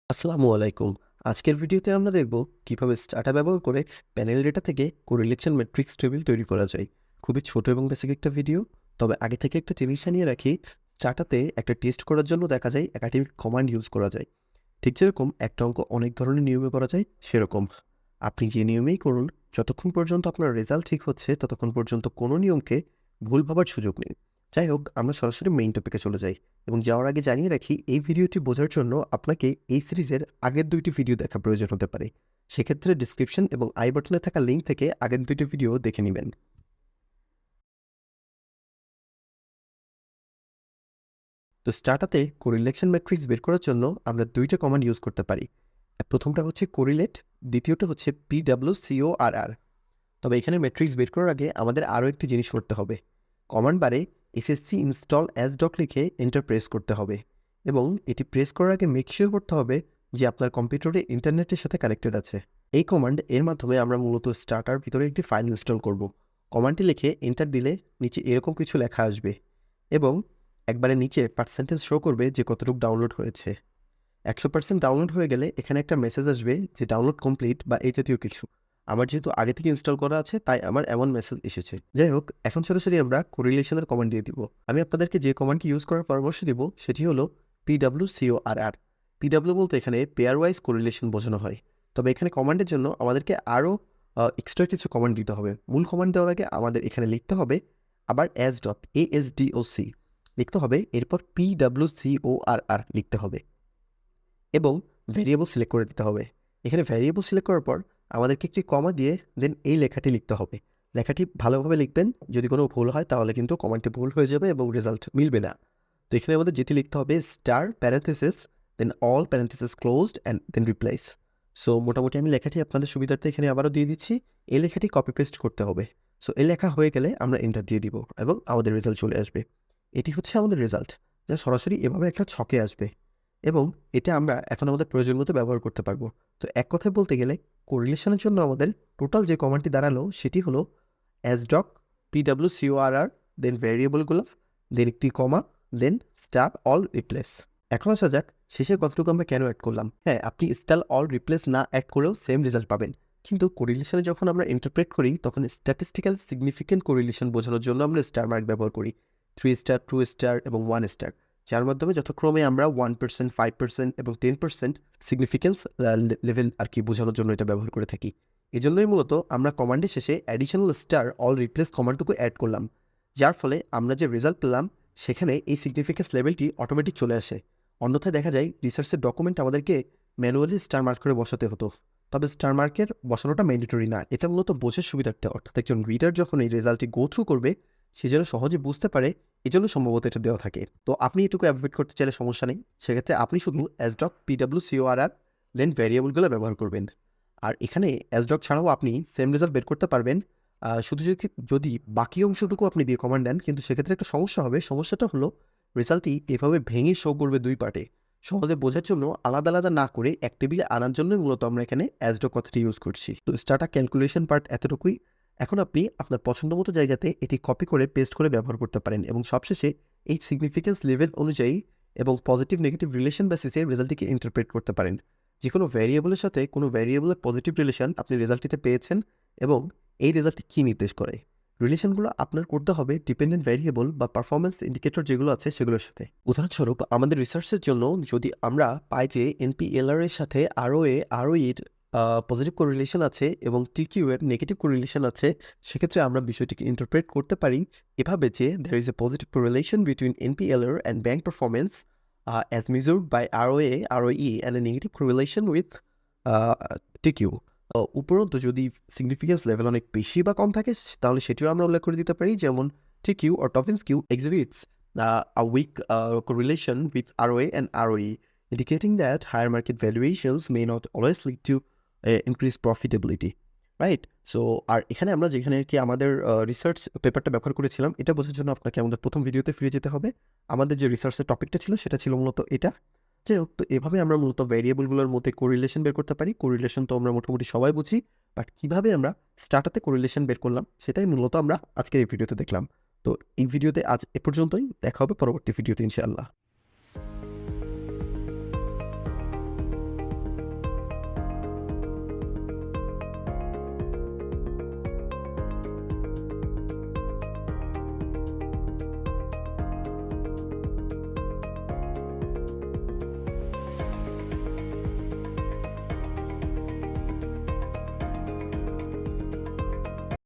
আসসালামু আলাইকুম। আজকের ভিডিওতে আমরা দেখব কিভাবে স্টাটা ব্যবহার করে প্যানেল ডেটা থেকে কোরিলেশন ম্যাট্রিক্স টেবিল তৈরি করা যায়। খুবই ছোট এবং বেসিক একটা ভিডিও। তবে আগে থেকে একটা জিনিস জানিয়ে রাখি, স্টাটাতে একটা টেস্ট করার জন্য দেখা যায় একাডেমিক কমান্ড ইউজ করা যায়। ঠিক যেরকম একটা অঙ্ক অনেক ধরনের নিয়মে করা যায়, সেরকম আপনি যে নিয়মেই করুন, যতক্ষণ পর্যন্ত আপনার রেজাল্ট ঠিক হচ্ছে ততক্ষণ পর্যন্ত কোনো নিয়মকে ভুল ভাবার সুযোগ নেই। যাই হোক, আমরা সরাসরি মেইন টপিকে চলে যাই এবং যাওয়ার আগে জানিয়ে রাখি, এই ভিডিওটি বোঝার জন্য আপনাকে এই সিরিজের আগের ২টি ভিডিও দেখা প্রয়োজন হতে পারে। সেক্ষেত্রে ডিসক্রিপশন এবং আই বাটনে থাকা লিঙ্ক থেকে আগের ২টি ভিডিও দেখে নেবেন। তো স্টার্টাতে কোরিলেশন ম্যাট্রিক্স বের করার জন্য আমরা ২টা কমান্ড ইউজ করতে পারি। প্রথমটা হচ্ছে কোরিলেট, দ্বিতীয়টা হচ্ছে PWCORR। তবে এখানে ম্যাট্রিক্স বের করার আগে আমাদের আরও একটি জিনিস করতে হবে। কমান্ড বারে এসএসসি ইনস্টল ASDOC লিখে এন্টার প্রেস করতে হবে এবং এটি প্রেস করার আগে মেক শিওর করতে হবে যে আপনার কম্পিউটারে ইন্টারনেটের সাথে কানেক্টেড আছে। এই কমান্ড এর মাধ্যমে আমরা মূলত স্টার্টার ভিতরে একটি ফাইল ইনস্টল করব। কমান্ডটি লিখে এন্টার দিলে নিচে এরকম কিছু লেখা আসবে এবং একবারে নিচে পার্সেন্টেজ শো করবে যে কতটুকু ডাউনলোড হয়েছে। 100% ডাউনলোড হয়ে গেলে এখানে একটা মেসেজ আসবে যে ডাউনলোড কমপ্লিট বা এই জাতীয় কিছু। আমার যেহেতু আগে থেকে ইনস্টল করা আছে তাই আমার এমন মেসেজ এসেছে। যাই হোক, এখন সরাসরি আমরা কোরিলেশনের কমান্ড দিয়ে দিব। আমি আপনাদেরকে যে কমান্ডটি ইউজ করার পরামর্শ দিব সেটি হলো PWCORR। PW বলতে এখানে পেয়ারওয়াইজ কোরিলেশন বোঝানো হয়। তবে এখানে কমান্ডের জন্য আমাদেরকে আরও এক্সট্রা কিছু কমান্ড দিতে হবে। মূল কমান্ড দেওয়ার আগে আমাদের এখানে লিখতে হবে আবার ASDOC লিখতে হবে, এরপর PWCORR লিখতে হবে এবং ভ্যারিয়েবল সিলেক্ট করে দিতে হবে। এখানে ভ্যারিয়েবল সিলেক্ট করার পর আমাদেরকে একটি কমা দিয়ে দেন এই লেখাটি লিখতে হবে। লেখাটি ভালোভাবে লিখবেন, যদি কোনো ভুল হয় তাহলে কিন্তু কমান্ডটি ভুল হয়ে যাবে এবং রেজাল্ট মিলবে না। তো এখানে আমাদের যেটি লিখতে হবে star parenthesis then all parenthesis closed and then replace. So মোটামুটি আমি লেখাটি আপনাদের সুবিধার্থে এখানে আবারও দিয়ে দিচ্ছি। এই লেখাটি কপি পেস্ট করতে হবে। সো এই লেখা হয়ে গেলে আমরা এন্টার দিয়ে দিব এবং আমাদের রেজাল্ট চলে আসবে। এটি হচ্ছে আমাদের রেজাল্ট, যা সরাসরি এভাবে একটা ছকে আসবে এবং এটা আমরা এখন আমাদের প্রয়োজন মতো ব্যবহার করতে পারবো। তো এক কথায় বলতে গেলে কোরিলেশনের জন্য আমাদের টোটাল যে কমান্ডটি দাঁড়ালো সেটি হলো ASDOC PWCORR দেন ভ্যারিয়েবলগুলো দেন একটি কমা দেন স্টার অল রিপ্লেস। এখন আসা যাক শেষের কথাটুকু আমরা কেন অ্যাড করলাম। হ্যাঁ, আপনি স্টার অল রিপ্লেস না অ্যাড করেও সেম রেজাল্ট পাবেন, কিন্তু কোরিলেশনে যখন আমরা ইন্টারপ্রেট করি তখন স্ট্যাটিস্টিক্যাল সিগনিফিকেন্ট কোরিলেশন বোঝানোর জন্য আমরা স্টার মার্ক ব্যবহার করি। 3 স্টার, 2 স্টার এবং 1 স্টার, যার মাধ্যমে যথাক্রমে আমরা 1%, 5% এবং 10% সিগনিফিকেন্স লেভেল আর কি বোঝানোর জন্য এটা ব্যবহার করে থাকি। এজন্যই মূলত আমরা কমান্ডের শেষে অ্যাডিশনাল স্টার অল রিপ্লেস কমান্ডটুকু অ্যাড করলাম, যার ফলে আমরা যে রেজাল্ট পেলাম সেখানে এই সিগনিফিকেন্স লেভেলটি অটোমেটিক চলে আসে। অন্যথায় দেখা যায় রিসার্চের ডকুমেন্ট আমাদেরকে ম্যানুয়ালি স্টার মার্ক করে বসাতে হতো। তবে স্টার মার্কের বসানোটা ম্যান্ডেটরি না, এটা মূলত বোঝার সুবিধার্থে, অর্থাৎ একজন রিডার যখন এই রেজাল্টটি গো থ্রু করবে সে যেন সহজে বুঝতে পারে, এজন্য সম্ভবত এটা দেওয়া থাকে। তো আপনি এটুকু অ্যাভয়েড করতে চাইলে সমস্যা নেই। সেক্ষেত্রে আপনি শুধু ASDOC PWCORR দেন ভ্যারিয়েবলগুলো ব্যবহার করবেন। আর এখানে ASDOC ছাড়াও আপনি সেম রেজাল্ট বের করতে পারবেন শুধু যদি বাকি অংশটুকু আপনি দিয়ে কমান্ড দেন, কিন্তু সেক্ষেত্রে একটা সমস্যা হবে। সমস্যাটা হলো রেজাল্টটি এভাবে ভেঙে শো করবে 2 পার্টে। সহজে বোঝার জন্য আলাদা আলাদা না করে এক টেবিলে আনার জন্যই মূলত আমরা এখানে ASDOC কথাটি ইউজ করছি। তো স্টাটা ক্যালকুলেশন পার্ট এতটুকুই। এখন আপনি আপনার পছন্দমতো জায়গাতে এটি কপি করে পেস্ট করে ব্যবহার করতে পারেন এবং সবশেষে এই সিগনিফিকেন্স লেভেল অনুযায়ী এবং পজিটিভ নেগেটিভ রিলেশন বেসিসে রেজাল্টটিকে ইন্টারপ্রেট করতে পারেন। যে কোনো ভ্যারিয়েবলের সাথে কোনো ভ্যারিয়েবলের পজিটিভ রিলেশন আপনি রেজাল্টটিতে পেয়েছেন এবং এই রেজাল্টটি কী নির্দেশ করে। রিলেশনগুলো আপনার করতে হবে ডিপেন্ডেন্ট ভ্যারিয়েবল বা পারফরম্যান্স ইন্ডিকেটর যেগুলো আছে সেগুলোর সাথে। উদাহরণস্বরূপ আমাদের রিসার্চের জন্য যদি আমরা পাই যে NPLR এর সাথে ROA এর পজিটিভ কোরিলেশন আছে এবং TQ এর নেগেটিভ কোরিলেশন আছে, সেক্ষেত্রে আমরা বিষয়টিকে ইন্টারপ্রেট করতে পারি এভাবে যে there is a positive correlation between NPLR and bank performance as measured by ROE and a negative correlation with TQ। উপরন্তু যদি সিগনিফিকেন্স লেভেল অনেক বেশি বা কম থাকে তাহলে সেটিও আমরা উল্লেখ করে দিতে পারি, যেমন TQ or Tobin's Q exhibits a weak correlation with ROA and ROE, indicating that higher market valuations may not always lead to increased profitability. Right? So আর এখানে আমরা যেখানে আর কি আমাদের রিসার্চ পেপারটা ব্যবহার করেছিলাম, এটা বোঝার জন্য আপনাকে আমাদের প্রথম ভিডিওতে ফিরে যেতে হবে। আমাদের যে রিসার্চের টপিকটা ছিল সেটা ছিল মূলত এটা। যাই হোক, তো এভাবে আমরা মূলত ভ্যারিয়েবলগুলোর মধ্যে কোরিলেশন বের করতে পারি। কোরিলেশন তো আমরা মোটামুটি সবাই বুঝি, বাট কীভাবে আমরা স্টার্টাতে কোরিলেশন বের করলাম সেটাই মূলত আমরা আজকের এই ভিডিওতে দেখলাম। তো এই ভিডিওতে আজ এ পর্যন্তই। দেখা হবে পরবর্তী ভিডিওতে ইনশাআল্লাহ।